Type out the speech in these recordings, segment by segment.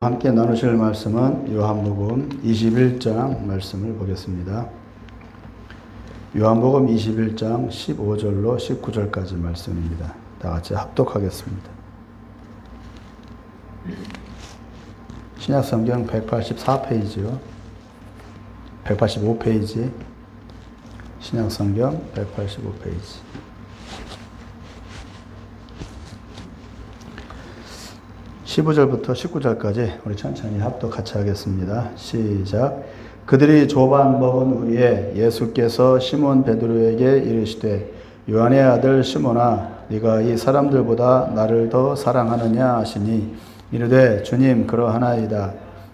함께 나누실 말씀은 요한복음 21장 말씀을 보겠습니다. 요한복음 21장 15절로 19절까지 말씀입니다. 다 같이 합독하겠습니다. 신약성경 184페이지요. 185페이지. 신약성경 185페이지. 15절부터 19절까지 우리 천천히 합독 같이 하겠습니다. 시작. 그들이 조반 먹은 후에 예수께서 시몬 베드로에게 이르시되 요한의 아들 시몬아 네가 이 사람들보다 나를 더 사랑하느냐 하시니 이르되 주님 그러하나이다.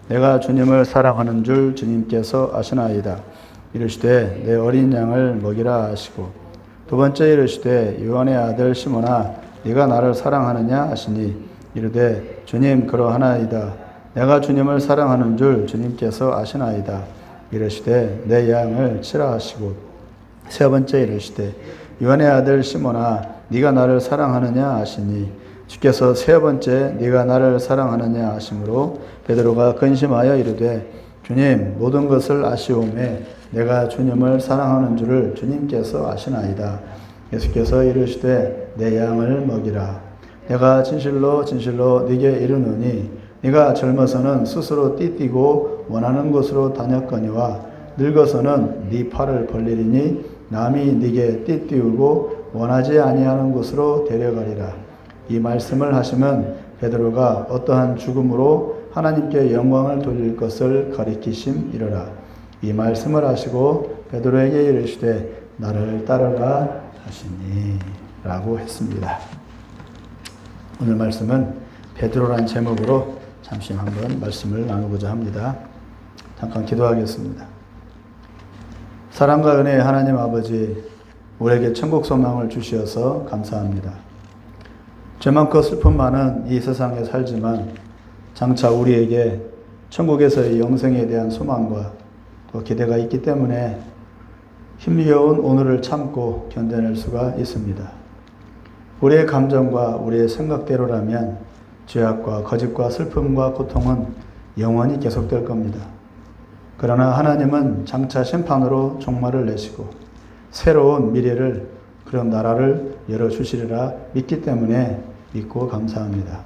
내가 주님을 사랑하는 줄 주님께서 아시나이다. 이르시되 내 어린 양을 먹이라 하시고 두 번째 이르시되 요한의 아들 시몬아 네가 나를 사랑하느냐 하시니 이르되 주님 그러하나이다. 내가 주님을 사랑하는 줄 주님께서 아시나이다. 이르시되 내 양을 치라 하시고 세 번째 이르시되 요한의 아들 시몬아 네가 나를 사랑하느냐 하시니 주께서 세 번째 네가 나를 사랑하느냐 하시므로 베드로가 근심하여 이르되 주님 모든 것을 아시오매 내가 주님을 사랑하는 줄을 주님께서 아시나이다. 예수께서 이르시되 내 양을 먹이라. 내가 진실로 네게 이르노니 네가 젊어서는 스스로 띠띠고 원하는 곳으로 다녔거니와 늙어서는 네 팔을 벌리리니 남이 네게 띠띠우고 원하지 아니하는 곳으로 데려가리라. 이 말씀을 하시면 베드로가 어떠한 죽음으로 하나님께 영광을 돌릴 것을 가리키심이로라. 이 말씀을 하시고 베드로에게 이르시되 나를 따르라 하시니 라고 했습니다. 오늘 말씀은 베드로란 제목으로 잠시 한번 말씀을 나누고자 합니다. 잠깐 기도하겠습니다. 사랑과 은혜의 하나님 아버지, 우리에게 천국 소망을 주시어서 감사합니다. 죄 많고 슬픔 많은 이 세상에 살지만 장차 우리에게 천국에서의 영생에 대한 소망과 또 기대가 있기 때문에 힘겨운 오늘을 참고 견뎌낼 수가 있습니다. 우리의 감정과 우리의 생각대로라면 죄악과 거짓과 슬픔과 고통은 영원히 계속될 겁니다. 그러나 하나님은 장차 심판으로 종말을 내시고 새로운 미래를 그런 나라를 열어주시리라 믿기 때문에 믿고 감사합니다.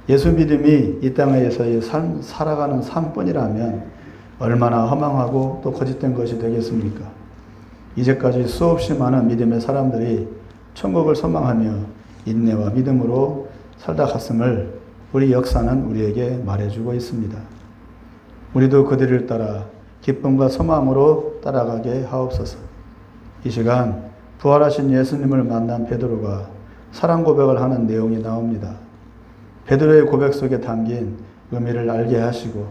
예수 믿음이 이 땅에서의 살아가는 삶뿐이라면 얼마나 허망하고 또 거짓된 것이 되겠습니까? 이제까지 수없이 많은 믿음의 사람들이 천국을 소망하며 인내와 믿음으로 살다 갔음을 우리 역사는 우리에게 말해주고 있습니다. 우리도 그들을 따라 기쁨과 소망으로 따라가게 하옵소서. 이 시간 부활하신 예수님을 만난 베드로가 사랑 고백을 하는 내용이 나옵니다. 베드로의 고백 속에 담긴 의미를 알게 하시고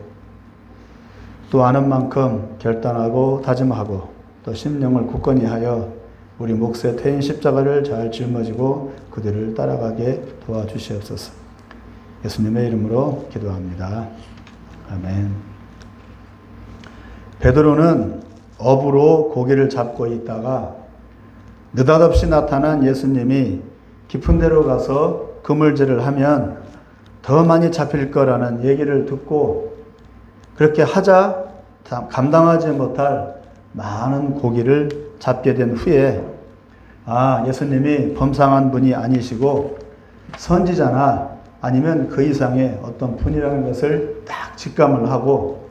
또 아는 만큼 결단하고 다짐하고 또 심령을 굳건히 하여 우리 몫의 태인 십자가를 잘 짊어지고 그들을 따라가게 도와주시옵소서. 예수님의 이름으로 기도합니다. 아멘. 베드로는 업으로 고기를 잡고 있다가 느닷없이 나타난 예수님이 깊은 데로 가서 그물질을 하면 더 많이 잡힐 거라는 얘기를 듣고 그렇게 하자 감당하지 못할 많은 고기를 잡게 된 후에 예수님이 범상한 분이 아니시고 선지자나 아니면 그 이상의 어떤 분이라는 것을 딱 직감을 하고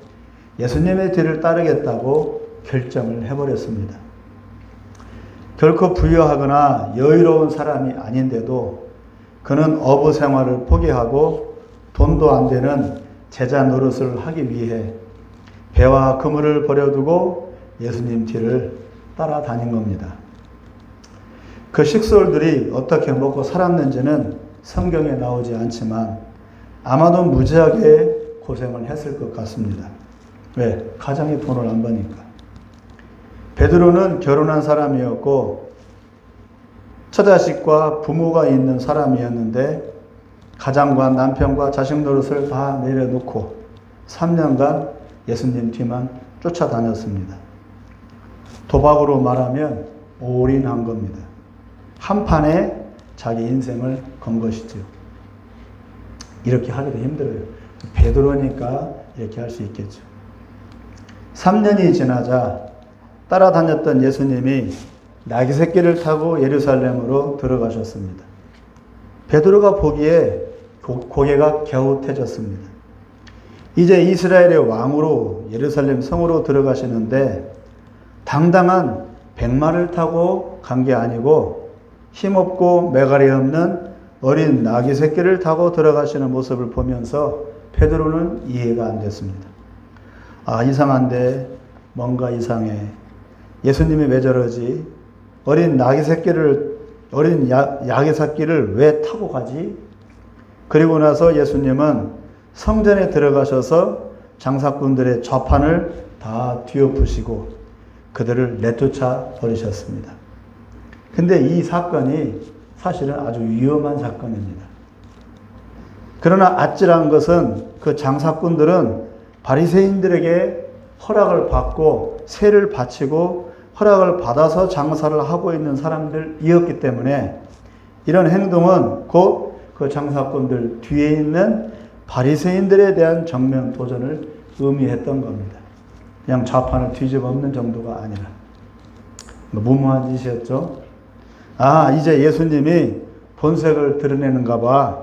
예수님의 뒤를 따르겠다고 결정을 해버렸습니다. 결코 부유하거나 여유로운 사람이 아닌데도 그는 어부 생활을 포기하고 돈도 안 되는 제자 노릇을 하기 위해 배와 그물을 버려두고 예수님 뒤를 따라다닌 겁니다. 그 식솔들이 어떻게 먹고 살았는지는 성경에 나오지 않지만 아마도 무지하게 고생을 했을 것 같습니다. 왜? 가장이 돈을 안 버니까. 베드로는 결혼한 사람이었고 처자식과 부모가 있는 사람이었는데 가장과 남편과 자식 노릇을 다 내려놓고 3년간 예수님 뒤만 쫓아다녔습니다. 도박으로 말하면 올인한 겁니다. 한 판에 자기 인생을 건 것이죠. 이렇게 하기도 힘들어요. 베드로니까 이렇게 할 수 있겠죠. 3년이 지나자 따라다녔던 예수님이 나귀 새끼를 타고 예루살렘으로 들어가셨습니다. 베드로가 보기에 고개가 갸웃해졌습니다. 이제 이스라엘의 왕으로 예루살렘 성으로 들어가시는데 당당한 백마를 타고 간 게 아니고 힘없고 매갈이 없는 어린 나귀 새끼를 타고 들어가시는 모습을 보면서 베드로는 이해가 안 됐습니다. 아, 이상한데, 뭔가 이상해. 예수님이 왜 저러지? 어린 나귀 새끼를 왜 타고 가지? 그리고 나서 예수님은 성전에 들어가셔서 장사꾼들의 좌판을 다 뒤엎으시고 그들을 내쫓아 버리셨습니다. 근데 이 사건이 사실은 아주 위험한 사건입니다. 그러나 아찔한 것은 그 장사꾼들은 바리새인들에게 허락을 받고 세를 바치고 허락을 받아서 장사를 하고 있는 사람들이었기 때문에 이런 행동은 곧 그 장사꾼들 뒤에 있는 바리새인들에 대한 정면 도전을 의미했던 겁니다. 그냥 좌판을 뒤집어 엎는 정도가 아니라. 무모한 짓이었죠. 아, 이제 예수님이 본색을 드러내는가 봐.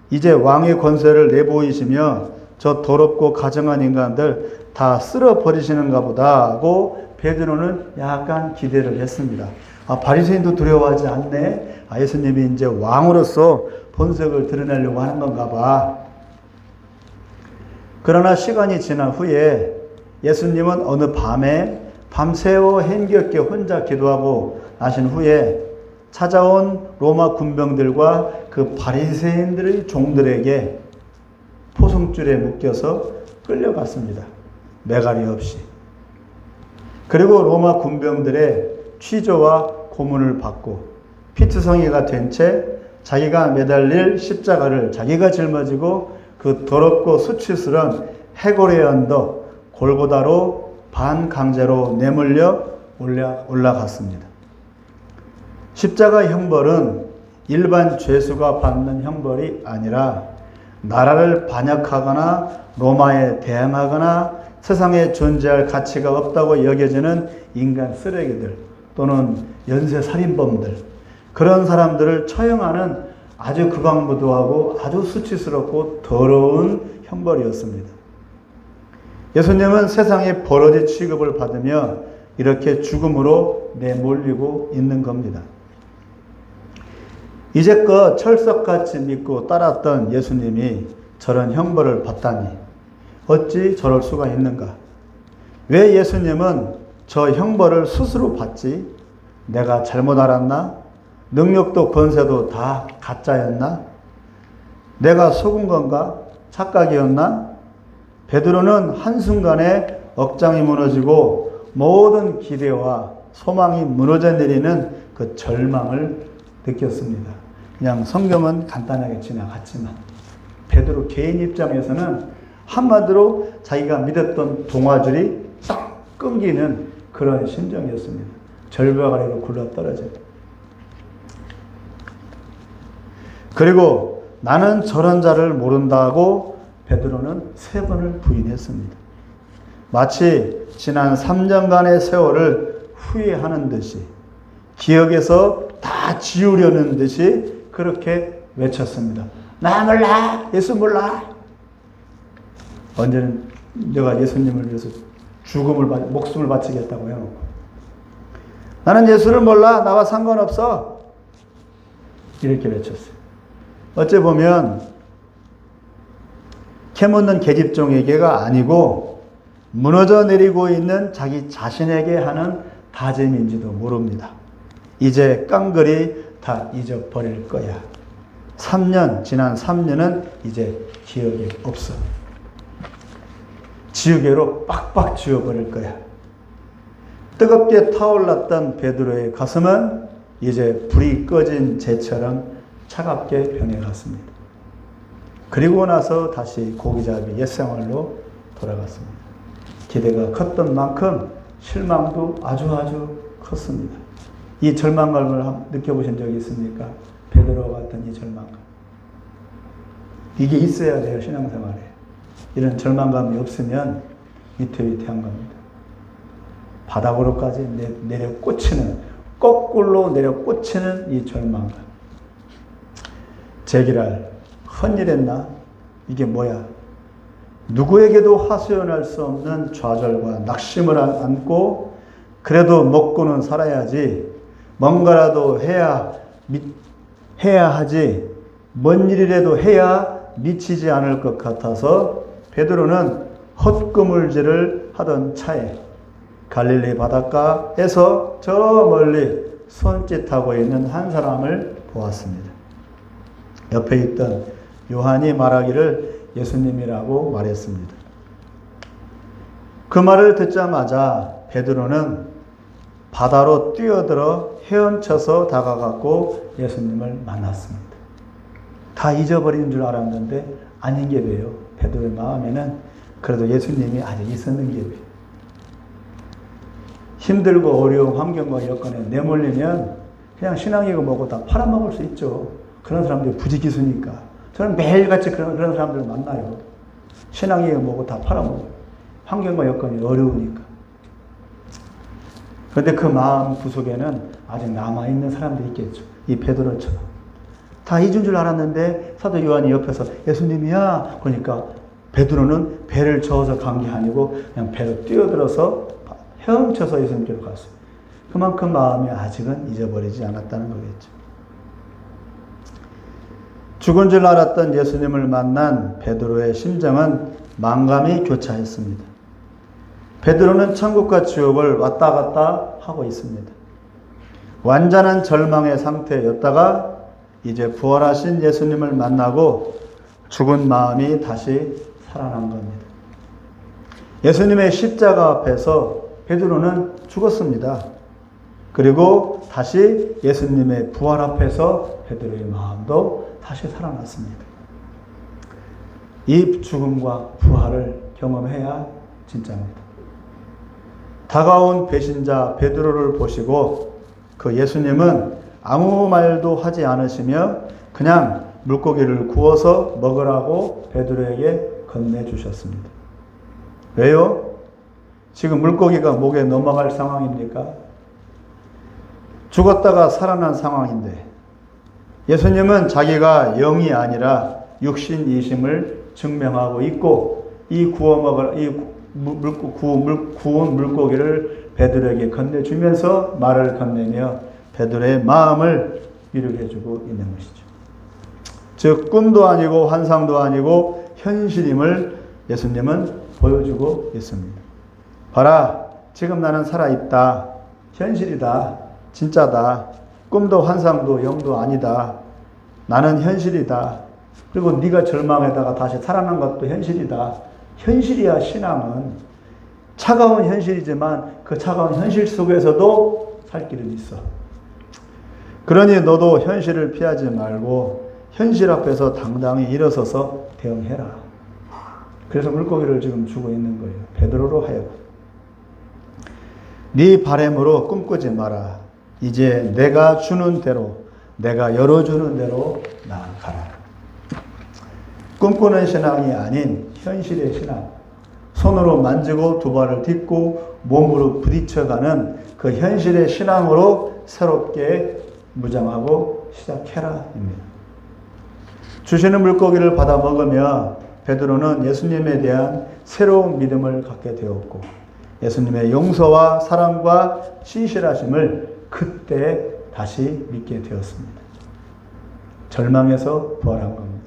이제 왕의 권세를 내보이시며 저 더럽고 가증한 인간들 다 쓸어버리시는가 보다 하고 베드로는 약간 기대를 했습니다. 아, 바리새인도 두려워하지 않네. 아, 예수님이 이제 왕으로서 본색을 드러내려고 하는 건가 봐. 그러나 시간이 지난 후에 예수님은 어느 밤에 밤새워 힘겹게 혼자 기도하고 나신 후에 찾아온 로마 군병들과 그 바리새인들의 종들에게 포승줄에 묶여서 끌려갔습니다. 매갈이 없이. 그리고 로마 군병들의 취조와 고문을 받고 피투성이가 된 채 자기가 매달릴 십자가를 자기가 짊어지고 그 더럽고 수치스러운 해골의 언덕 골고다로 반강제로 내몰려 올라갔습니다. 십자가 형벌은 일반 죄수가 받는 형벌이 아니라 나라를 반역하거나 로마에 대항하거나 세상에 존재할 가치가 없다고 여겨지는 인간 쓰레기들 또는 연쇄 살인범들 그런 사람들을 처형하는 아주 극악무도하고 아주 수치스럽고 더러운 형벌이었습니다. 예수님은 세상의 버러지 취급을 받으며 이렇게 죽음으로 내몰리고 있는 겁니다. 이제껏 철석같이 믿고 따랐던 예수님이 저런 형벌을 받다니 어찌 저럴 수가 있는가? 왜 예수님은 저 형벌을 스스로 받지? 내가 잘못 알았나? 능력도 권세도 다 가짜였나? 내가 속은 건가? 착각이었나? 베드로는 한순간에 억장이 무너지고 모든 기대와 소망이 무너져 내리는 그 절망을 느꼈습니다. 그냥 성경은 간단하게 지나갔지만 베드로 개인 입장에서는 한마디로 자기가 믿었던 동화줄이 딱 끊기는 그런 심정이었습니다. 절벽 아래로 굴러떨어져요. 그리고 나는 저런 자를 모른다고 베드로는 3번을 부인했습니다. 마치 지난 3년간의 세월을 후회하는 듯이 기억에서 다 지우려는 듯이 그렇게 외쳤습니다. 나 몰라! 예수 몰라! 언제는 내가 예수님을 위해서 목숨을 바치겠다고 해놓고 나는 예수를 몰라! 나와 상관없어! 이렇게 외쳤어요. 어째 보면 캐묻는 계집종에게가 아니고 무너져 내리고 있는 자기 자신에게 하는 다짐인지도 모릅니다. 이제 깡그리 다 잊어버릴 거야. 지난 3년은 이제 기억이 없어. 지우개로 빡빡 지워버릴 거야. 뜨겁게 타올랐던 베드로의 가슴은 이제 불이 꺼진 재처럼 차갑게 변해갔습니다. 그리고 나서 다시 고기잡이 옛생활로 돌아갔습니다. 기대가 컸던 만큼 실망도 아주 컸습니다. 이 절망감을 느껴보신 적이 있습니까? 베드로와 같은 이 절망감. 이게 있어야 돼요, 신앙생활에. 이런 절망감이 없으면 위태위태한 겁니다. 바닥으로까지 내려 꽂히는, 거꾸로 내려 꽂히는 이 절망감. 제기랄, 헛일했나? 이게 뭐야? 누구에게도 하소연할 수 없는 좌절과 낙심을 안고 그래도 먹고는 살아야지, 뭔가라도 해야 하지, 뭔 일이라도 해야 미치지 않을 것 같아서 베드로는 헛그물질을 하던 차에 갈릴리 바닷가에서 저 멀리 손짓하고 있는 한 사람을 보았습니다. 옆에 있던 요한이 말하기를 예수님이라고 말했습니다. 그 말을 듣자마자 베드로는 바다로 뛰어들어 헤엄쳐서 다가갔고 예수님을 만났습니다. 다 잊어버린 줄 알았는데 아닌 게 왜요? 베드로의 마음에는 그래도 예수님이 아직 있었는 게 왜요? 힘들고 어려운 환경과 여건에 내몰리면 그냥 신앙이고 뭐고 다 팔아먹을 수 있죠. 그런 사람들이 부지기수니까. 저는 매일같이 그런 사람들을 만나요. 신앙이고 뭐고 다 팔아먹어요. 환경과 여건이 어려우니까. 그런데 그 마음 구석에는 아직 남아있는 사람들이 있겠죠. 이 베드로처럼. 다 잊은 줄 알았는데 사도 요한이 옆에서 예수님이야. 그러니까 베드로는 배를 저어서 간 게 아니고 그냥 배로 뛰어들어서 헤엄쳐서 예수님께로 갔어요. 그만큼 마음이 아직은 잊어버리지 않았다는 거겠죠. 죽은 줄 알았던 예수님을 만난 베드로의 심정은 만감이 교차했습니다. 베드로는 천국과 지옥을 왔다 갔다 하고 있습니다. 완전한 절망의 상태였다가 이제 부활하신 예수님을 만나고 죽은 마음이 다시 살아난 겁니다. 예수님의 십자가 앞에서 베드로는 죽었습니다. 그리고 다시 예수님의 부활 앞에서 베드로의 마음도 다시 살아났습니다. 이 죽음과 부활을 경험해야 진짜입니다. 다가온 배신자 베드로를 보시고 그 예수님은 아무 말도 하지 않으시며 그냥 물고기를 구워서 먹으라고 베드로에게 건네주셨습니다. 왜요? 지금 물고기가 목에 넘어갈 상황입니까? 죽었다가 살아난 상황인데 예수님은 자기가 영이 아니라 육신이심을 증명하고 있고 이 구운 물고기를 베드로에게 건네주면서 말을 건네며 베드로의 마음을 위로해 주고 있는 것이죠. 즉 꿈도 아니고 환상도 아니고 현실임을 예수님은 보여주고 있습니다. 봐라, 지금 나는 살아있다. 현실이다. 진짜다. 꿈도 환상도 영도 아니다. 나는 현실이다. 그리고 네가 절망에다가 다시 살아난 것도 현실이다. 현실이야. 신앙은 차가운 현실이지만 그 차가운 현실 속에서도 살 길은 있어. 그러니 너도 현실을 피하지 말고 현실 앞에서 당당히 일어서서 대응해라. 그래서 물고기를 지금 주고 있는 거예요. 베드로로 하여금. 네 바램으로 꿈꾸지 마라. 이제 내가 주는 대로, 내가 열어주는 대로 나아가라. 꿈꾸는 신앙이 아닌 현실의 신앙. 손으로 만지고 두 발을 딛고 몸으로 부딪혀가는 그 현실의 신앙으로 새롭게 무장하고 시작해라입니다. 주시는 물고기를 받아 먹으며 베드로는 예수님에 대한 새로운 믿음을 갖게 되었고 예수님의 용서와 사랑과 신실하심을 그때 다시 믿게 되었습니다. 절망에서 부활한 겁니다.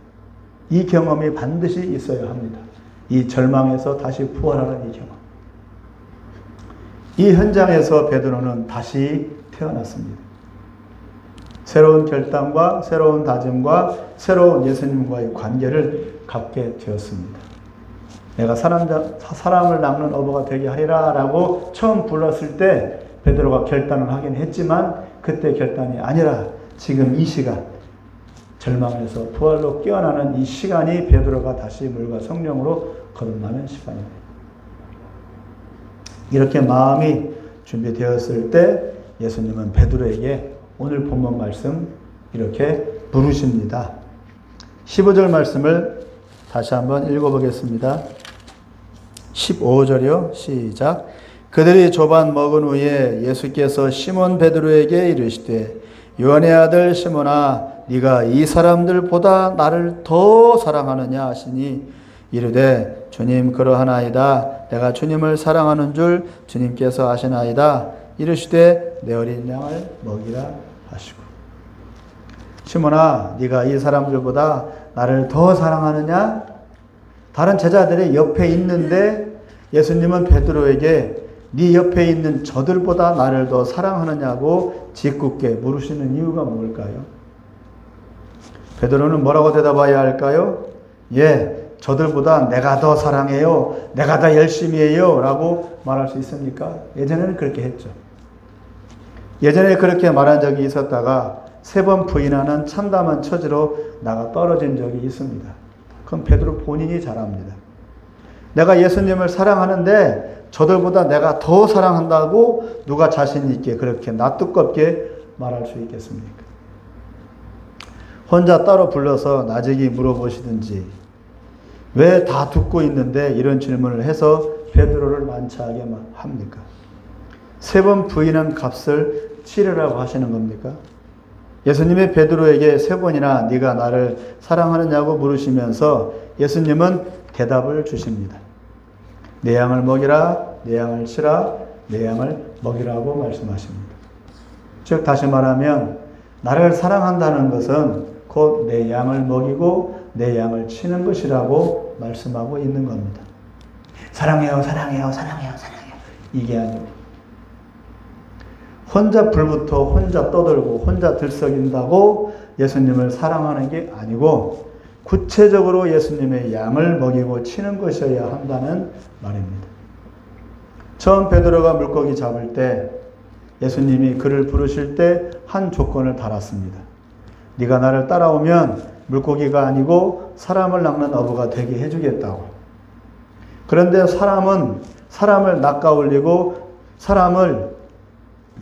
이 경험이 반드시 있어야 합니다. 이 절망에서 다시 부활하는 이 경험. 이 현장에서 베드로는 다시 태어났습니다. 새로운 결단과 새로운 다짐과 새로운 예수님과의 관계를 갖게 되었습니다. 내가 사람을 낚는 어부가 되게 하리라 라고 처음 불렀을 때 베드로가 결단을 하긴 했지만 그때 결단이 아니라 지금 이 시간 절망에서 부활로 깨어나는 이 시간이 베드로가 다시 물과 성령으로 거듭나는 시간입니다. 이렇게 마음이 준비되었을 때 예수님은 베드로에게 오늘 본문 말씀 이렇게 부르십니다. 15절 말씀을 다시 한번 읽어보겠습니다. 15절이요. 시작. 그들이 조반 먹은 후에 예수께서 시몬 베드로에게 이르시되 요한의 아들 시몬아 네가 이 사람들보다 나를 더 사랑하느냐 하시니 이르되 주님 그러하나이다. 내가 주님을 사랑하는 줄 주님께서 아시나이다. 이르시되 내 어린 양을 먹이라 하시고. 시몬아 네가 이 사람들보다 나를 더 사랑하느냐? 다른 제자들의 옆에 있는데 예수님은 베드로에게 네 옆에 있는 저들보다 나를 더 사랑하느냐고 짓궂게 물으시는 이유가 뭘까요? 베드로는 뭐라고 대답해야 할까요? 예, 저들보다 내가 더 사랑해요. 내가 더 열심히 해요. 라고 말할 수 있습니까? 예전에는 그렇게 했죠. 예전에 그렇게 말한 적이 있었다가 3번 부인하는 참담한 처지로 나가 떨어진 적이 있습니다. 그건 베드로 본인이 잘 압니다. 내가 예수님을 사랑하는데 저들보다 내가 더 사랑한다고 누가 자신 있게 그렇게 낯두껍게 말할 수 있겠습니까? 혼자 따로 불러서 나직이 물어보시든지 왜 다 듣고 있는데 이런 질문을 해서 베드로를 만차하게 합니까? 3번 부인한 값을 치르라고 하시는 겁니까? 예수님이 베드로에게 3번이나 네가 나를 사랑하느냐고 물으시면서 예수님은 대답을 주십니다. 내 양을 먹이라, 내 양을 치라, 내 양을 먹이라고 말씀하십니다. 즉 다시 말하면 나를 사랑한다는 것은 곧 내 양을 먹이고 내 양을 치는 것이라고 말씀하고 있는 겁니다. 사랑해요, 사랑해요, 사랑해요, 사랑해요. 이게 아니고 혼자 불부터 혼자 떠들고 혼자 들썩인다고 예수님을 사랑하는 게 아니고 구체적으로 예수님의 양을 먹이고 치는 것이어야 한다는 말입니다. 처음 베드로가 물고기 잡을 때 예수님이 그를 부르실 때 한 조건을 달았습니다. 네가 나를 따라오면 물고기가 아니고 사람을 낚는 어부가 되게 해주겠다고. 그런데 사람은 사람을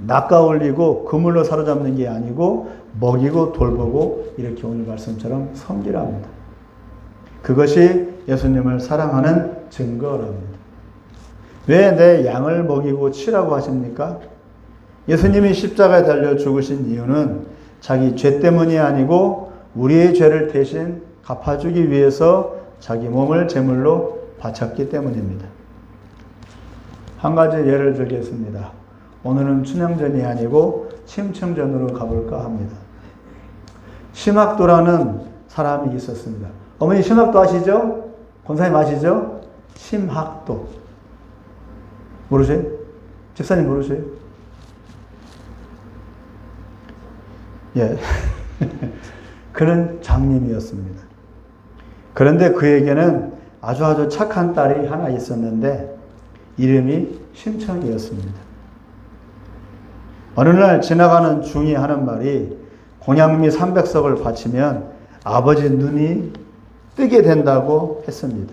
낚아올리고 그물로 사로잡는 게 아니고 먹이고 돌보고 이렇게 오늘 말씀처럼 섬기랍니다. 그것이 예수님을 사랑하는 증거랍니다. 왜 내 양을 먹이고 치라고 하십니까? 예수님이 십자가에 달려 죽으신 이유는 자기 죄 때문이 아니고 우리의 죄를 대신 갚아주기 위해서 자기 몸을 제물로 바쳤기 때문입니다. 한 가지 예를 들겠습니다. 오늘은 춘향전이 아니고 심청전으로 가볼까 합니다. 심학도라는 사람이 있었습니다. 어머니 심학도 아시죠? 권사님 아시죠? 심학도. 모르세요? 집사님 모르세요? 예. 그는 장님이었습니다. 그런데 그에게는 아주 착한 딸이 하나 있었는데 이름이 심청이었습니다. 어느 날 지나가는 중이 하는 말이 공양미 300석을 바치면 아버지 눈이 뜨게 된다고 했습니다.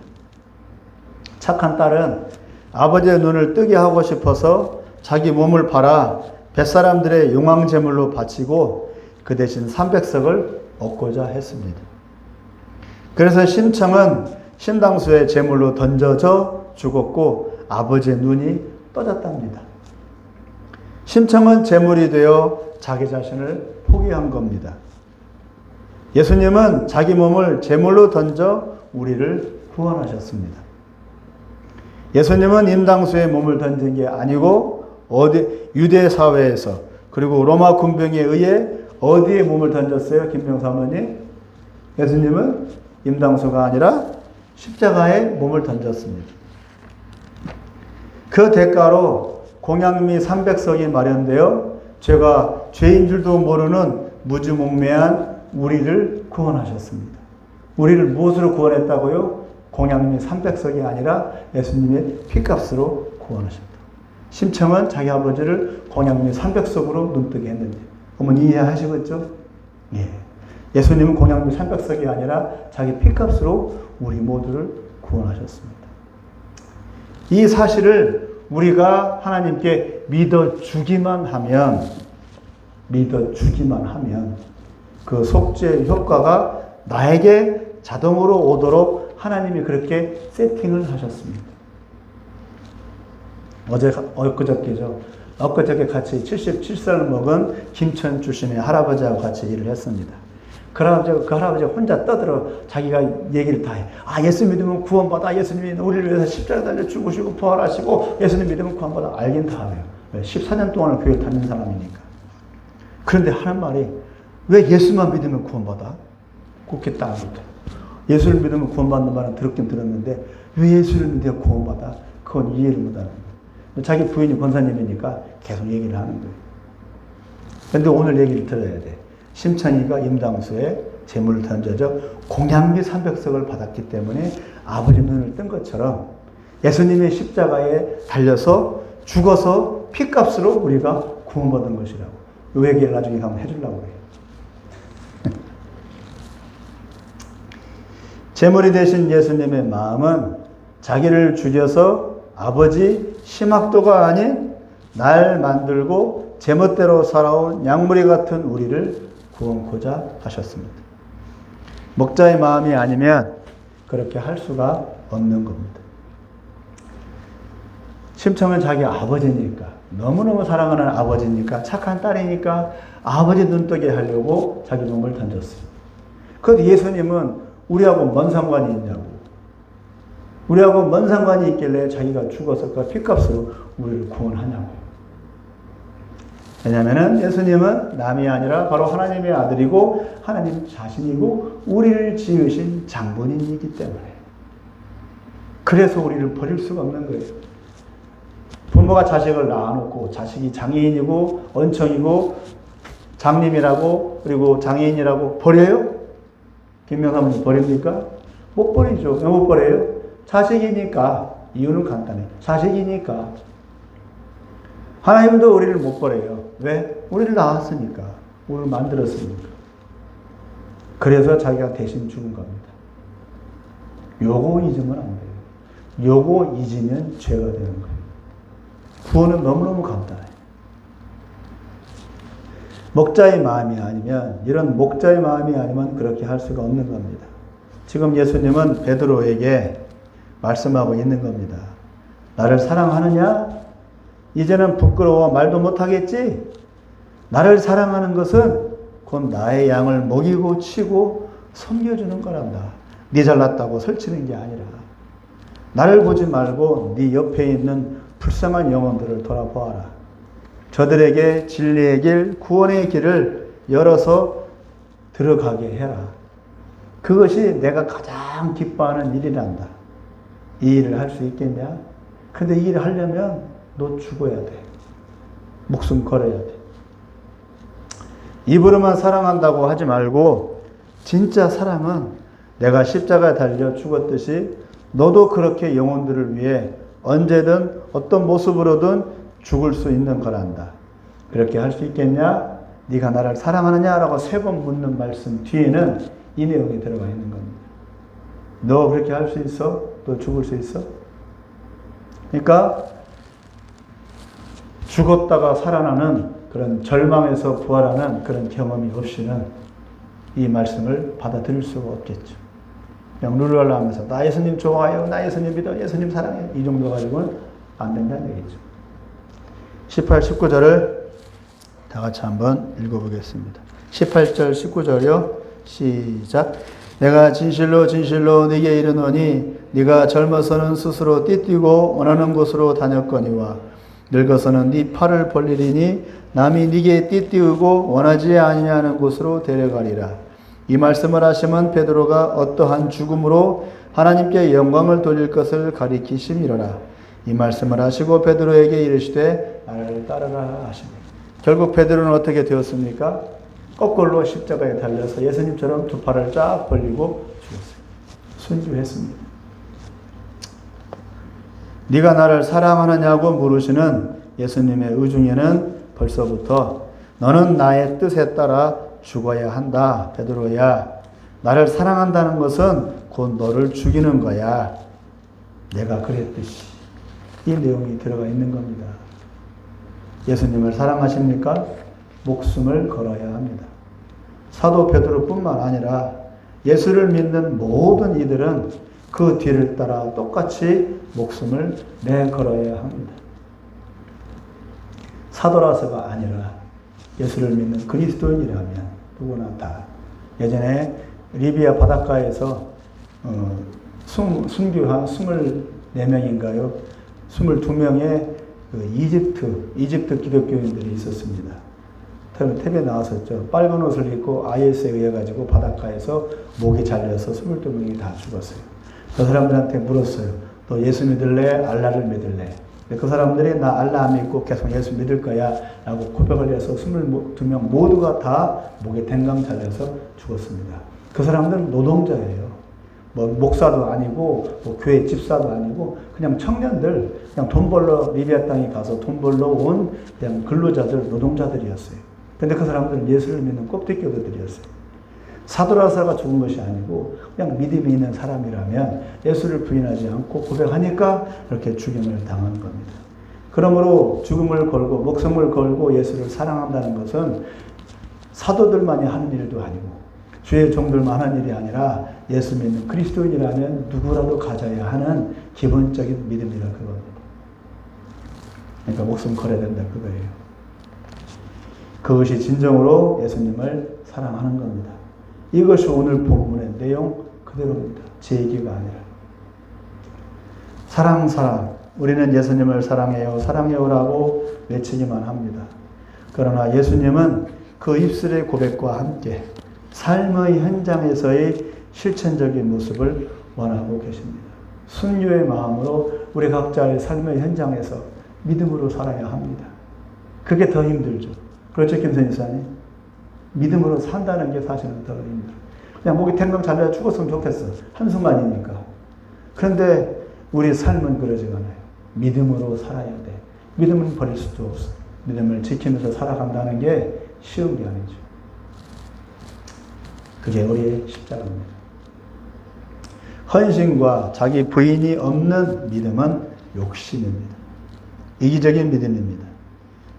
착한 딸은 아버지의 눈을 뜨게 하고 싶어서 자기 몸을 팔아 뱃사람들의 용왕제물로 바치고 그 대신 300석을 얻고자 했습니다. 그래서 심청은 신당수의 제물로 던져져 죽었고 아버지의 눈이 떠졌답니다. 심청은 제물이 되어 자기 자신을 포기한 겁니다. 예수님은 자기 몸을 제물로 던져 우리를 구원하셨습니다. 예수님은 임당수의 몸을 던진 게 아니고 유대 사회에서 그리고 로마 군병에 의해 어디에 몸을 던졌어요? 김명수 어머니? 예수님은 임당수가 아니라 십자가에 몸을 던졌습니다. 그 대가로 공양미 300석이 마련되어 죄인 줄도 모르는 무주몽매한 우리를 구원하셨습니다. 우리를 무엇으로 구원했다고요? 공양미 300석이 아니라 예수님의 피값으로 구원하셨다. 심청은 자기 아버지를 공양미 300석으로 눈뜨게 했는데 어머니 이해하시겠죠? 예. 예수님은 공양미 300석이 아니라 자기 피값으로 우리 모두를 구원하셨습니다. 이 사실을 우리가 하나님께 믿어주기만 하면 그 속죄의 효과가 나에게 자동으로 오도록 하나님이 그렇게 세팅을 하셨습니다. 엊그저께 같이 77살을 먹은 김천 출신의 할아버지하고 같이 일을 했습니다. 그 할아버지가 혼자 떠들어 자기가 얘기를 다 해. 예수 믿으면 구원받아. 예수님이 우리를 위해서 십자가 달려 죽으시고 부활하시고 예수님 믿으면 구원받아. 알긴 다 알아요. 14년 동안을 교회 다닌 사람이니까. 그런데 하는 말이 왜 예수만 믿으면 구원받아? 그렇게 딱 못해. 예수를 믿으면 구원받는 말은 들었긴 들었는데 왜 예수를 믿어야 구원받아? 그건 이해를 못하는 거예요. 자기 부인이 권사님이니까 계속 얘기를 하는 거예요. 그런데 오늘 얘기를 들어야 돼. 심창이가 임당수에 제물을 던져서 공양미 300석을 받았기 때문에 아버지 눈을 뜬 것처럼 예수님의 십자가에 달려서 죽어서 피값으로 우리가 구원받은 것이라고. 이 얘기를 나중에 한번 해주려고 해요. 제물이 되신 예수님의 마음은 자기를 죽여서 아버지 심학도가 아닌 날 만들고 제멋대로 살아온 양무리 같은 우리를 구원코자 하셨습니다. 목자의 마음이 아니면 그렇게 할 수가 없는 겁니다. 심청은 자기 아버지니까, 너무너무 사랑하는 아버지니까, 착한 딸이니까 아버지 눈뜨게 하려고 자기 몸을 던졌어요. 그런데 예수님은 우리하고 뭔 상관이 있냐고. 우리하고 뭔 상관이 있길래 자기가 죽어서 그 피값으로 우리를 구원하냐고. 왜냐하면 예수님은 남이 아니라 바로 하나님의 아들이고 하나님 자신이고 우리를 지으신 장본인이기 때문에. 그래서 우리를 버릴 수가 없는 거예요. 부모가 자식을 낳아놓고 자식이 장애인이고 언청이고 장님이라고 그리고 장애인이라고 버려요? 김명사모님 버립니까? 못 버리죠. 왜 못 버려요? 자식이니까. 이유는 간단해. 자식이니까. 하나님도 우리를 못 버려요. 왜? 우리를 낳았으니까. 우리를 만들었으니까. 그래서 자기가 대신 죽은 겁니다. 요거 잊으면 안 돼요. 요거 잊으면 죄가 되는 거예요. 구원은 너무너무 간단해요. 목자의 마음이 아니면, 이런 목자의 마음이 아니면 그렇게 할 수가 없는 겁니다. 지금 예수님은 베드로에게 말씀하고 있는 겁니다. 나를 사랑하느냐? 이제는 부끄러워 말도 못하겠지? 나를 사랑하는 것은 곧 나의 양을 먹이고 치고 섬겨주는 거란다. 네 잘났다고 설치는 게 아니라 나를 보지 말고 네 옆에 있는 불쌍한 영혼들을 돌아보아라. 저들에게 진리의 길, 구원의 길을 열어서 들어가게 해라. 그것이 내가 가장 기뻐하는 일이란다. 이 일을 할 수 있겠냐? 근데 이 일을 하려면 너 죽어야 돼. 목숨 걸어야 돼. 입으로만 사랑한다고 하지 말고 진짜 사랑은 내가 십자가에 달려 죽었듯이 너도 그렇게 영혼들을 위해 언제든 어떤 모습으로든 죽을 수 있는 거란다. 그렇게 할 수 있겠냐? 네가 나를 사랑하느냐라고 3번 묻는 말씀 뒤에는 이 내용이 들어가 있는 겁니다. 너 그렇게 할 수 있어? 너 죽을 수 있어? 그러니까 죽었다가 살아나는 그런 절망에서 부활하는 그런 경험이 없이는 이 말씀을 받아들일 수가 없겠죠. 그냥 룰루랄라 하면서 나 예수님 좋아해요. 나 예수님 믿어. 예수님 사랑해요. 이 정도 가지고는 안 된다는 얘기죠. 18, 19절을 다 같이 한번 읽어보겠습니다. 18절, 19절이요. 시작. 내가 진실로 진실로 네게 이르노니 네가 젊어서는 스스로 띠뛰고 원하는 곳으로 다녔거니와 늙어서는 네 팔을 벌리리니 남이 네게 띠띠우고 원하지 아니하는 곳으로 데려가리라. 이 말씀을 하시면 베드로가 어떠한 죽음으로 하나님께 영광을 돌릴 것을 가리키심이로라. 이 말씀을 하시고 베드로에게 이르시되 나를 따르라 하시니. 결국 베드로는 어떻게 되었습니까? 거꾸로 십자가에 달려서 예수님처럼 2 팔을 쫙 벌리고 죽었어요. 순교했습니다. 네가 나를 사랑하느냐고 물으시는 예수님의 의중에는 벌써부터 너는 나의 뜻에 따라 죽어야 한다. 베드로야, 나를 사랑한다는 것은 곧 너를 죽이는 거야. 내가 그랬듯이. 이 내용이 들어가 있는 겁니다. 예수님을 사랑하십니까? 목숨을 걸어야 합니다. 사도 베드로뿐만 아니라 예수를 믿는 모든 이들은 그 뒤를 따라 똑같이 목숨을 내걸어야 합니다. 사도라서가 아니라 예수를 믿는 그리스도인이라면 누구나 다 예전에 리비아 바닷가에서 순교한 24명인가요? 22명의 이집트 기독교인들이 있었습니다. 텔레비에 나왔었죠. 빨간 옷을 입고 IS에 의해 가지고 바닷가에서 목이 잘려서 22명이 다 죽었어요. 그 사람들한테 물었어요. 너 예수 믿을래? 알라를 믿을래? 그 사람들이 나 알라 안 믿고 계속 예수 믿을 거야 라고 고백을 해서 22명 모두가 다 목에 댕강 잘려서 죽었습니다. 그 사람들은 노동자예요. 뭐 목사도 아니고 뭐 교회 집사도 아니고 그냥 청년들, 그냥 돈 벌러 리비아 땅에 가서 돈 벌러 온 그냥 근로자들, 노동자들이었어요. 근데 그 사람들은 예수를 믿는 껍데기교도들이었어요. 사도라사가 죽은 것이 아니고 그냥 믿음이 있는 사람이라면 예수를 부인하지 않고 고백하니까 이렇게 죽임을 당한 겁니다. 그러므로 죽음을 걸고 목숨을 걸고 예수를 사랑한다는 것은 사도들만이 하는 일도 아니고 주의 종들만 하는 일이 아니라 예수 믿는 그리스도인이라면 누구라도 가져야 하는 기본적인 믿음이라 그겁니다. 그러니까 목숨 걸어야 된다 그거예요. 그것이 진정으로 예수님을 사랑하는 겁니다. 이것이 오늘 본문의 내용 그대로입니다. 제 얘기가 아니라. 사랑. 우리는 예수님을 사랑해요. 사랑해요라고 외치기만 합니다. 그러나 예수님은 그 입술의 고백과 함께 삶의 현장에서의 실천적인 모습을 원하고 계십니다. 순교의 마음으로 우리 각자의 삶의 현장에서 믿음으로 살아야 합니다. 그게 더 힘들죠. 그렇죠, 김선희 사님? 믿음으로 산다는 게 사실은 더 힘들어요. 그냥 목이 탱강 잘려 죽었으면 좋겠어. 한순간이니까. 그런데 우리 삶은 그러지 않아요. 믿음으로 살아야 돼. 믿음은 버릴 수도 없어. 믿음을 지키면서 살아간다는 게 쉬운 게 아니죠. 그게 우리의 십자가입니다. 헌신과 자기 부인이 없는 믿음은 욕심입니다. 이기적인 믿음입니다.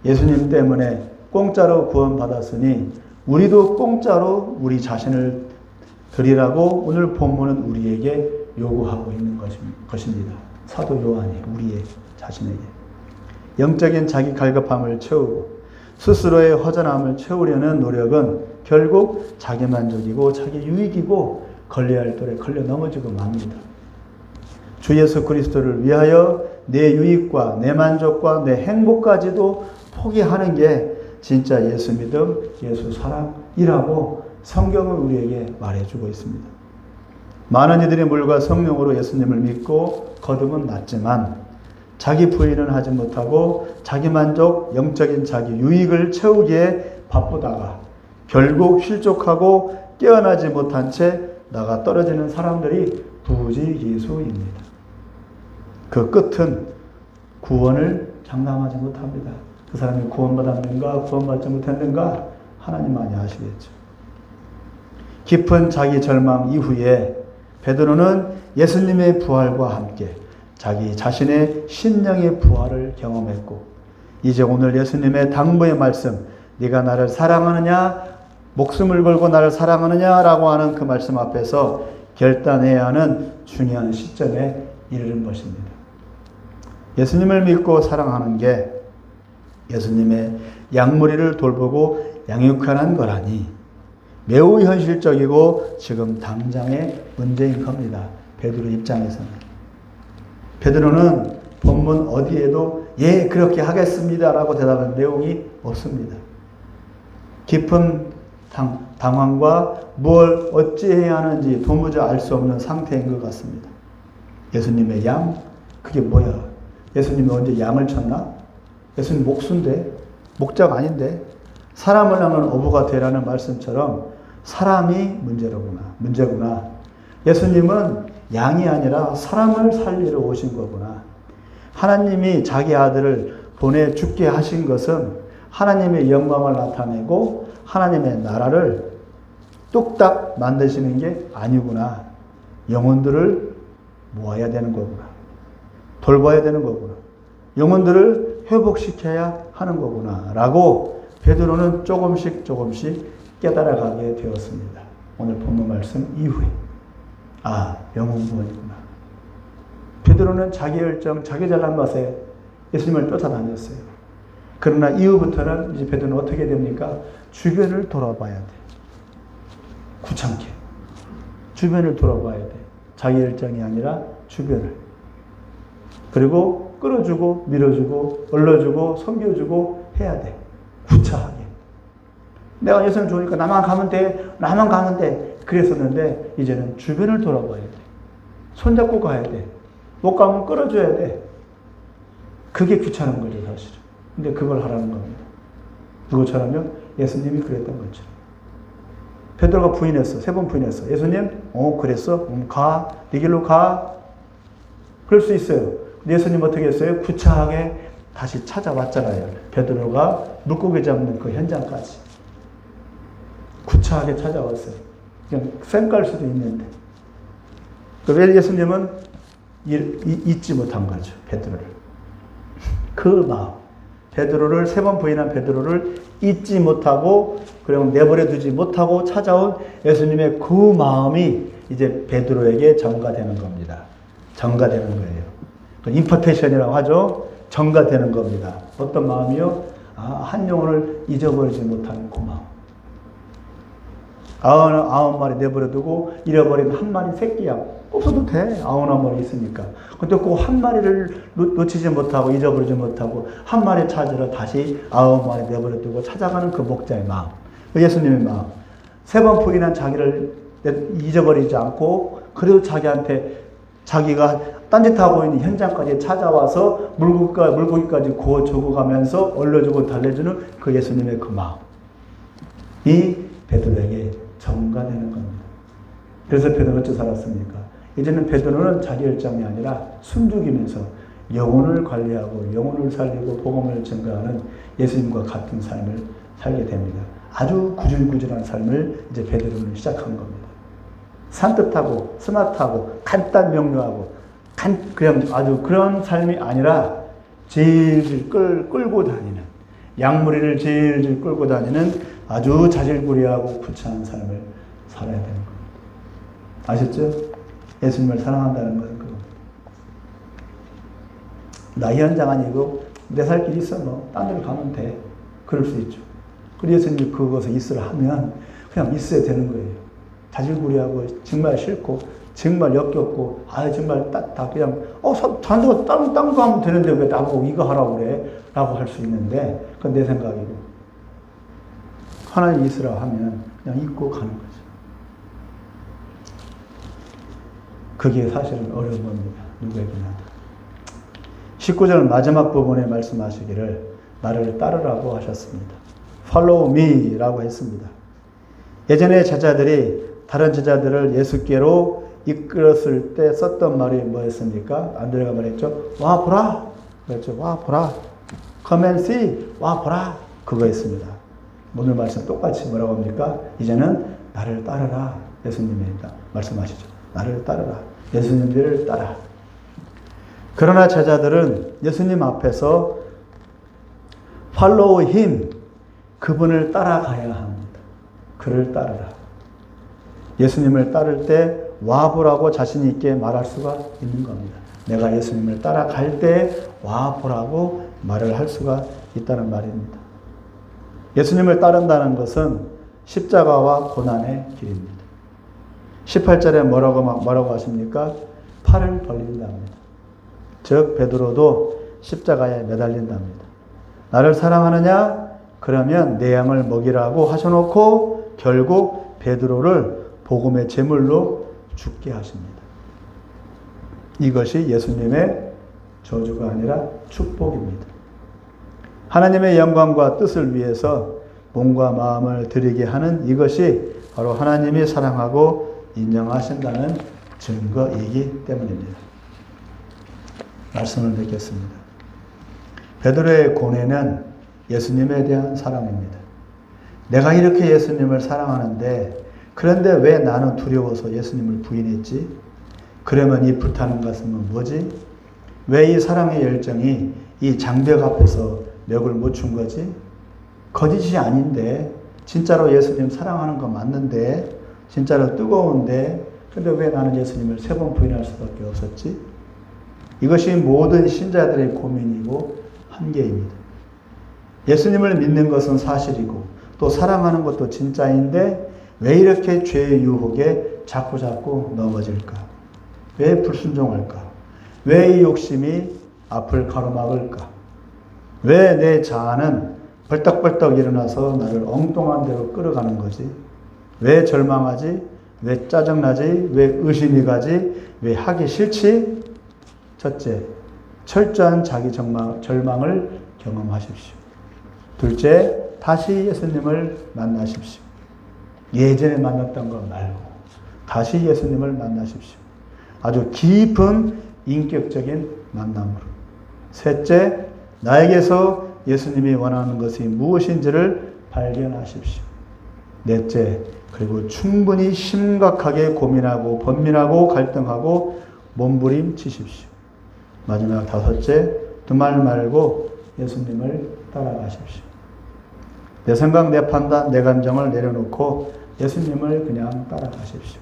예수님 때문에 공짜로 구원받았으니 우리도 공짜로 우리 자신을 드리라고 오늘 본문은 우리에게 요구하고 있는 것입니다. 사도 요한이 우리의 자신에게 영적인 자기 갈급함을 채우고 스스로의 허전함을 채우려는 노력은 결국 자기 만족이고 자기 유익이고 걸려야 할 돌에 걸려 넘어지고 맙니다. 주 예수 그리스도를 위하여 내 유익과 내 만족과 내 행복까지도 포기하는 게 진짜 예수 믿음, 예수 사랑이라고 성경은 우리에게 말해주고 있습니다. 많은 이들이 물과 성령으로 예수님을 믿고 거듭은 났지만 자기 부인은 하지 못하고 자기 만족, 영적인 자기 유익을 채우기에 바쁘다가 결국 실족하고 깨어나지 못한 채 나가 떨어지는 사람들이 부지기수입니다. 그 끝은 구원을 장담하지 못합니다. 그 사람이 구원받았는가 구원받지 못했는가 하나님만이 아시겠죠. 깊은 자기 절망 이후에 베드로는 예수님의 부활과 함께 자기 자신의 심령의 부활을 경험했고 이제 오늘 예수님의 당부의 말씀 네가 나를 사랑하느냐 목숨을 걸고 나를 사랑하느냐라고 하는 그 말씀 앞에서 결단해야 하는 중요한 시점에 이르는 것입니다. 예수님을 믿고 사랑하는 게 예수님의 양무리를 돌보고 양육하는 거라니 매우 현실적이고 지금 당장의 문제인 겁니다. 베드로 입장에서는. 베드로는 본문 어디에도 예 그렇게 하겠습니다 라고 대답한 내용이 없습니다. 깊은 당황과 뭘 어찌해야 하는지 도무지 알 수 없는 상태인 것 같습니다. 예수님의 양? 그게 뭐야? 예수님이 언제 양을 쳤나? 예수님 목수인데 목자가 아닌데 사람을 향한 어부가 되라는 말씀처럼 사람이 문제구나. 예수님은 양이 아니라 사람을 살리러 오신 거구나. 하나님이 자기 아들을 보내 죽게 하신 것은 하나님의 영광을 나타내고 하나님의 나라를 뚝딱 만드시는 게 아니구나. 영혼들을 모아야 되는 거구나. 돌봐야 되는 거구나. 영혼들을 회복시켜야 하는 거구나. 라고 베드로는 조금씩 깨달아가게 되었습니다. 오늘 본문 말씀 이후에 영혼 구원이구나. 베드로는 자기 열정, 자기 잘난 맛에 예수님을 쫓아다녔어요. 그러나 이후부터는 이제 베드로는 어떻게 됩니까? 주변을 돌아봐야 돼. 귀찮게. 주변을 돌아봐야 돼. 자기 열정이 아니라 주변을. 그리고 끌어주고, 밀어주고, 얼러주고, 섬겨주고 해야 돼. 구차하게. 내가 예수님 좋으니까 나만 가면 돼. 나만 가면 돼. 그랬었는데 이제는 주변을 돌아봐야 돼. 손잡고 가야 돼. 못 가면 끌어줘야 돼. 그게 귀찮은 거죠, 사실은. 근데 그걸 하라는 겁니다. 누구처럼요? 예수님이 그랬던 것처럼. 베드로가 부인했어. 3번 부인했어. 예수님, 그랬어? 가. 네 길로 가. 그럴 수 있어요. 근데 예수님 어떻게 했어요? 구차하게 다시 찾아왔잖아요. 베드로가 물고기 잡는 그 현장까지. 구차하게 찾아왔어요. 그냥 쌩깔 수도 있는데. 왜 예수님은 잊지 못한 거죠, 베드로를. 그 마음. 베드로를 3번 부인한 베드로를 잊지 못하고 그리고 내버려 두지 못하고 찾아온 예수님의 그 마음이 이제 베드로에게 전가되는 겁니다. 전가되는 거예요. 임파테이션이라고 하죠. 전가되는 겁니다. 어떤 마음이요? 한 영혼을 잊어버리지 못하는 그 마음. 99마리 내버려 두고 잃어버린 한 마리 새끼야. 없어도 돼. 99마리 있으니까. 근데 그 한 마리를 놓치지 못하고 잊어버리지 못하고 한 마리 찾으러 다시 99마리 내버려 두고 찾아가는 그 목자의 마음. 예수님의 마음. 3번 부인한 자기를 잊어버리지 않고 그래도 자기가 딴짓하고 있는 현장까지 찾아와서 물고기까지 구워주고 가면서 얼려주고 달래주는 그 예수님의 그 마음. 이 베드로에게 전가되는 겁니다. 그래서 베드로는 어찌 살았습니까? 이제는 베드로는 자기 열정이 아니라 숨죽이면서 영혼을 관리하고 영혼을 살리고 복음을 증거하는 예수님과 같은 삶을 살게 됩니다. 아주 구질구질한 삶을 이제 베드로는 시작한 겁니다. 산뜻하고 스마트하고 간단 명료하고 그냥 아주 그런 삶이 아니라 질질 끌고 다니는 양무리를 질질 끌고 다니는 아주 자질구레하고 구차한 삶을 살아야 되는 겁니다. 아셨죠? 예수님을 사랑한다는 것은 그겁니다. 나 현장 아니고 내 살 길이 있어 뭐 딴 데로 가면 돼. 그럴 수 있죠. 그리고 예수님이 그것을 있으라 하면 그냥 있어야 되는 거예요. 자질구레하고 정말 싫고 정말 역겹고 정말 다 그냥 딴 거 하면 되는데 왜 나보고 이거 하라고 그래? 라고 할 수 있는데 그건 내 생각이고 하나님 있으라 하면 그냥 잊고 가는 거죠. 그게 사실은 어려운 겁니다. 누구에게나. 19절 마지막 부분에 말씀하시기를 나를 따르라고 하셨습니다. Follow me 라고 했습니다. 예전에 제자들이 다른 제자들을 예수께로 이끌었을 때 썼던 말이 뭐였습니까? 안드레가 말했죠. 와 보라. 그랬죠. 와 보라. Come and see. 와 보라. 그거였습니다. 오늘 말씀 똑같이 뭐라고 합니까? 이제는 나를 따르라. 예수님이 말씀하시죠. 나를 따르라. 예수님들을 따라. 그러나 제자들은 예수님 앞에서 follow him. 그분을 따라가야 합니다. 그를 따르라. 예수님을 따를 때 와보라고 자신 있게 말할 수가 있는 겁니다. 내가 예수님을 따라갈 때 와보라고 말을 할 수가 있다는 말입니다. 예수님을 따른다는 것은 십자가와 고난의 길입니다. 18절에 뭐라고 하십니까? 팔을 벌린답니다. 즉 베드로도 십자가에 매달린답니다. 나를 사랑하느냐? 그러면 내 양을 먹이라고 하셔놓고 결국 베드로를 복음의 제물로 죽게 하십니다. 이것이 예수님의 저주가 아니라 축복입니다. 하나님의 영광과 뜻을 위해서 몸과 마음을 드리게 하는 이것이 바로 하나님이 사랑하고 인정하신다는 증거이기 때문입니다. 말씀을 드리겠습니다. 베드로의 고뇌는 예수님에 대한 사랑입니다. 내가 이렇게 예수님을 사랑하는데 그런데 왜 나는 두려워서 예수님을 부인했지? 그러면 이 불타는 가슴은 뭐지? 왜 이 사랑의 열정이 이 장벽 앞에서 멱을 못 춘 거지? 거짓이 아닌데 진짜로 예수님 사랑하는 거 맞는데 진짜로 뜨거운데 근데 왜 나는 예수님을 3번 부인할 수밖에 없었지? 이것이 모든 신자들의 고민이고 한계입니다. 예수님을 믿는 것은 사실이고 또 사랑하는 것도 진짜인데 왜 이렇게 죄의 유혹에 자꾸자꾸 넘어질까? 왜 불순종할까? 왜 이 욕심이 앞을 가로막을까? 왜 내 자아는 벌떡벌떡 일어나서 나를 엉뚱한 데로 끌어가는 거지? 왜 절망하지? 왜 짜증나지? 왜 의심이 가지? 왜 하기 싫지? 첫째, 철저한 자기 절망을 경험하십시오. 둘째, 다시 예수님을 만나십시오. 예전에 만났던 것 말고 다시 예수님을 만나십시오. 아주 깊은 인격적인 만남으로. 셋째, 나에게서 예수님이 원하는 것이 무엇인지를 발견하십시오. 넷째, 그리고 충분히 심각하게 고민하고 번민하고 갈등하고 몸부림치십시오. 마지막 다섯째, 두말 말고 예수님을 따라가십시오. 내 생각, 내 판단, 내 감정을 내려놓고 예수님을 그냥 따라가십시오.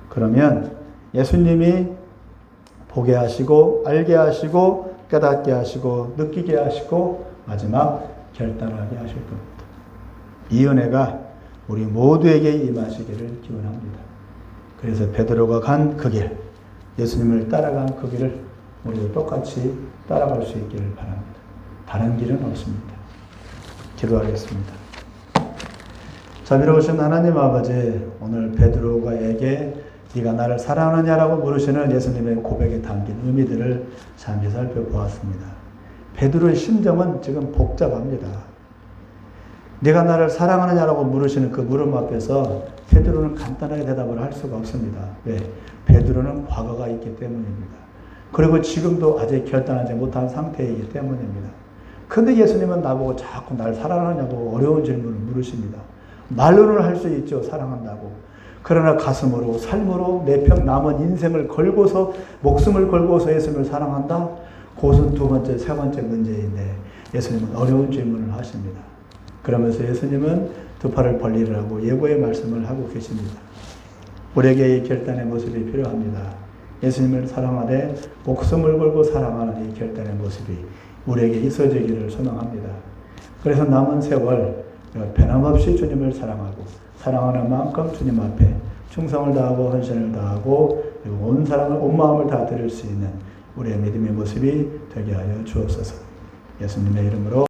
그러면 예수님이 보게 하시고 알게 하시고 깨닫게 하시고 느끼게 하시고 마지막 결단하게 하실 겁니다. 이 은혜가 우리 모두에게 임하시기를 기원합니다. 그래서 베드로가 간 그 길, 예수님을 따라간 그 길을 우리도 똑같이 따라갈 수 있기를 바랍니다. 다른 길은 없습니다. 기도하겠습니다. 자비로우신 하나님 아버지, 오늘 베드로가에게 네가 나를 사랑하느냐라고 물으시는 예수님의 고백에 담긴 의미들을 잠시 살펴보았습니다. 베드로의 심정은 지금 복잡합니다. 네가 나를 사랑하느냐라고 물으시는 그 물음 앞에서 베드로는 간단하게 대답을 할 수가 없습니다. 왜? 베드로는 과거가 있기 때문입니다. 그리고 지금도 아직 결단하지 못한 상태이기 때문입니다. 근데 예수님은 나보고 자꾸 날 사랑하냐고 어려운 질문을 물으십니다. 말로는 할 수 있죠. 사랑한다고. 그러나 가슴으로, 삶으로 내 평 남은 인생을 걸고서, 목숨을 걸고서 예수님을 사랑한다? 그것은 두 번째, 세 번째 문제인데 예수님은 어려운 질문을 하십니다. 그러면서 예수님은 두 팔을 벌리라고 예고의 말씀을 하고 계십니다. 우리에게 이 결단의 모습이 필요합니다. 예수님을 사랑하되 목숨을 걸고 사랑하는 이 결단의 모습이 우리에게 있어지기를 소망합니다. 그래서 남은 세월 변함없이 주님을 사랑하고 사랑하는 만큼 주님 앞에 충성을 다하고 헌신을 다하고 그리고 온 사랑을 온 마음을 다 드릴 수 있는 우리의 믿음의 모습이 되게 하여 주옵소서. 예수님의 이름으로